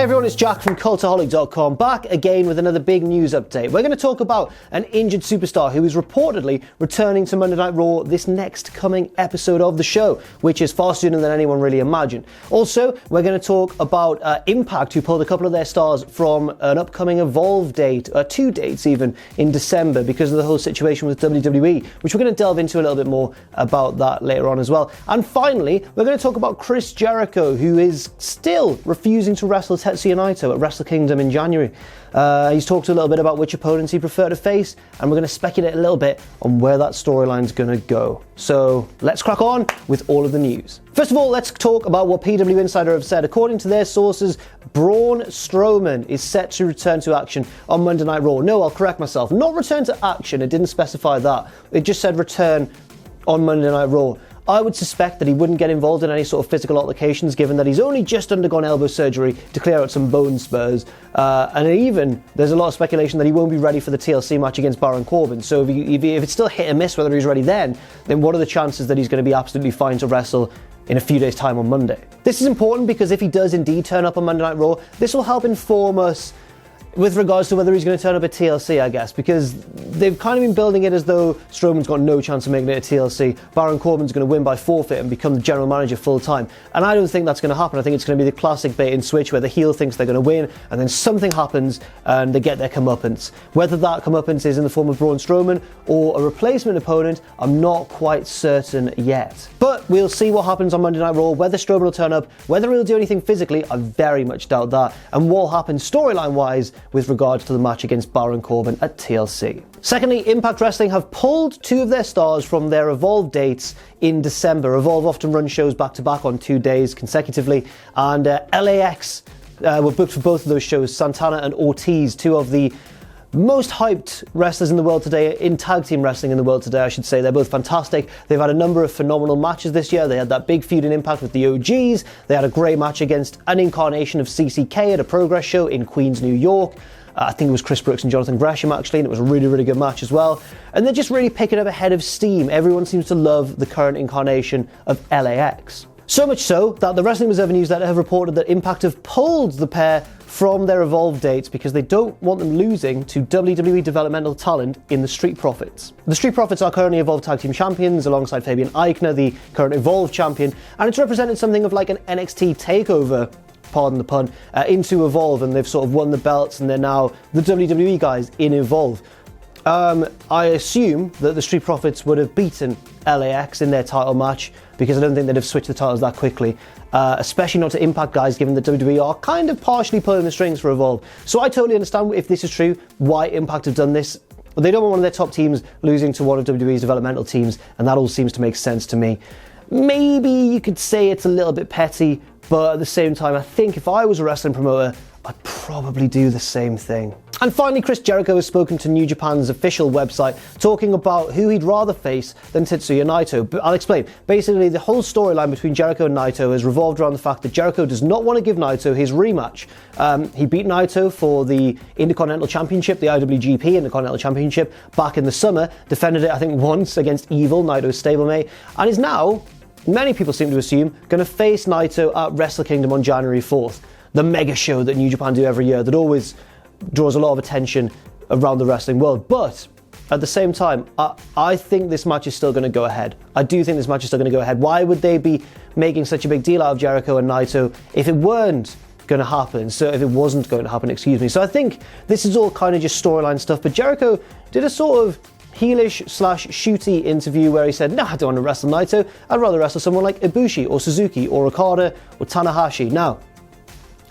Hey everyone, it's Jack from Cultaholic.com, back again with another big news update. We're going to talk about an injured superstar who is reportedly returning to Monday Night Raw this next coming episode of the show, which is far sooner than anyone really imagined. Also, we're going to talk about Impact, who pulled a couple of their stars from an upcoming Evolve date, 2 dates even, in December because of the whole situation with WWE, which we're going to delve into a little bit more about that later on as well. And finally, we're going to talk about Chris Jericho, who is still refusing to wrestle Tetsuya Naito at Wrestle Kingdom in January. He's talked a little bit about which opponents he'd prefer to face, and we're going to speculate a little bit on where that storyline's going to go. So let's crack on with all of the news. First of all, let's talk about what PW Insider have said. According to their sources, Braun Strowman is set to return to action on Monday Night Raw. No, I'll correct myself. Not return to action. It didn't specify that. It just said return on Monday Night Raw. I would suspect that he wouldn't get involved in any sort of physical altercations, given that he's only just undergone elbow surgery to clear out some bone spurs. And even, there's a lot of speculation that he won't be ready for the TLC match against Baron Corbin. So if it's still hit and miss whether he's ready then what are the chances that he's going to be absolutely fine to wrestle in a few days' time on Monday? This is important because if he does indeed turn up on Monday Night Raw, this will help inform us with regards to whether he's going to turn up at TLC, I guess, because they've kind of been building it as though Strowman's got no chance of making it at TLC. Baron Corbin's going to win by forfeit and become the general manager full time. And I don't think that's going to happen. I think it's going to be the classic bait and switch where the heel thinks they're going to win and then something happens and they get their comeuppance. Whether that comeuppance is in the form of Braun Strowman or a replacement opponent, I'm not quite certain yet. But we'll see what happens on Monday Night Raw. Whether Strowman will turn up, whether he'll do anything physically, I very much doubt that. And what will happen storyline-wise with regards to the match against Baron Corbin at TLC. Secondly, Impact Wrestling have pulled 2 of their stars from their Evolve dates in December. Evolve often run shows back-to-back on 2 days consecutively, and LAX were booked for both of those shows. Santana and Ortiz, 2 of the most hyped wrestlers in the world today, in tag team wrestling in the world today, I should say. They're both fantastic. They've had a number of phenomenal matches this year. They had that big feud in Impact with the OGs. They had a great match against an incarnation of CCK at a Progress show in Queens, New York. I think it was Chris Brooks and Jonathan Gresham actually, and it was a really, really good match as well. And they're just really picking up a head of steam. Everyone seems to love the current incarnation of LAX. So much so that the Wrestling Observer newsletter have reported that Impact have pulled the pair from their Evolve dates because they don't want them losing to WWE developmental talent in the Street Profits. The Street Profits are currently Evolve Tag Team Champions alongside Fabian Eichner, the current Evolve champion, and it's represented something of like an NXT takeover, pardon the pun, into Evolve, and they've sort of won the belts and they're now the WWE guys in Evolve. I assume that the Street Profits would have beaten LAX in their title match because I don't think they'd have switched the titles that quickly, especially not to Impact guys, given that WWE are kind of partially pulling the strings for Evolve. So I totally understand, if this is true, why Impact have done this. But they don't want one of their top teams losing to one of WWE's developmental teams, and that all seems to make sense to me. Maybe you could say it's a little bit petty, but at the same time, I think if I was a wrestling promoter, I'd probably do the same thing. And finally, Chris Jericho has spoken to New Japan's official website, talking about who he'd rather face than Tetsuya Naito. But I'll explain. Basically, the whole storyline between Jericho and Naito has revolved around the fact that Jericho does not want to give Naito his rematch. He beat Naito for the Intercontinental Championship, the IWGP Intercontinental Championship, back in the summer, defended it, I think, once against Evil, Naito's stablemate, and is now, many people seem to assume, going to face Naito at Wrestle Kingdom on January 4th. The mega show that New Japan do every year that always draws a lot of attention around the wrestling world. But at the same time, I think this match is still going to go ahead. I do think this match is still going to go ahead. Why would they be making such a big deal out of Jericho and Naito if it weren't going to happen? So if it wasn't going to happen, excuse me. So I think this is all kind of just storyline stuff. But Jericho did a sort of heelish/shooty interview where he said, no, I don't want to wrestle Naito. I'd rather wrestle someone like Ibushi or Suzuki or Okada or Tanahashi. Now,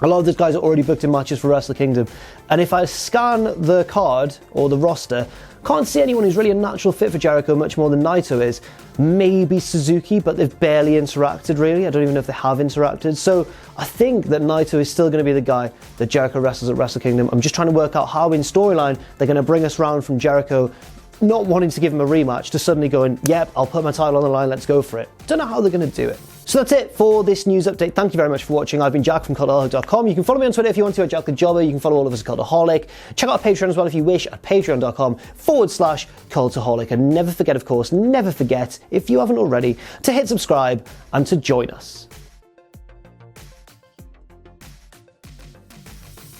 a lot of these guys are already booked in matches for Wrestle Kingdom, and if I scan the card or the roster, can't see anyone who's really a natural fit for Jericho much more than Naito is. Maybe Suzuki, but they've barely interacted really. I don't even know if they have interacted. So I think that Naito is still going to be the guy that Jericho wrestles at Wrestle Kingdom. I'm just trying to work out how in storyline they're going to bring us round from Jericho not wanting to give him a rematch to suddenly going, yep, I'll put my title on the line, let's go for it. Don't know how they're going to do it. So that's it for this news update. Thank you very much for watching. I've been Jack from Cultaholic.com. You can follow me on Twitter if you want to at Jack the Jobber. You can follow all of us at Cultaholic. Check out Patreon as well if you wish at patreon.com/Cultaholic. And never forget, of course, never forget, if you haven't already, to hit subscribe and to join us.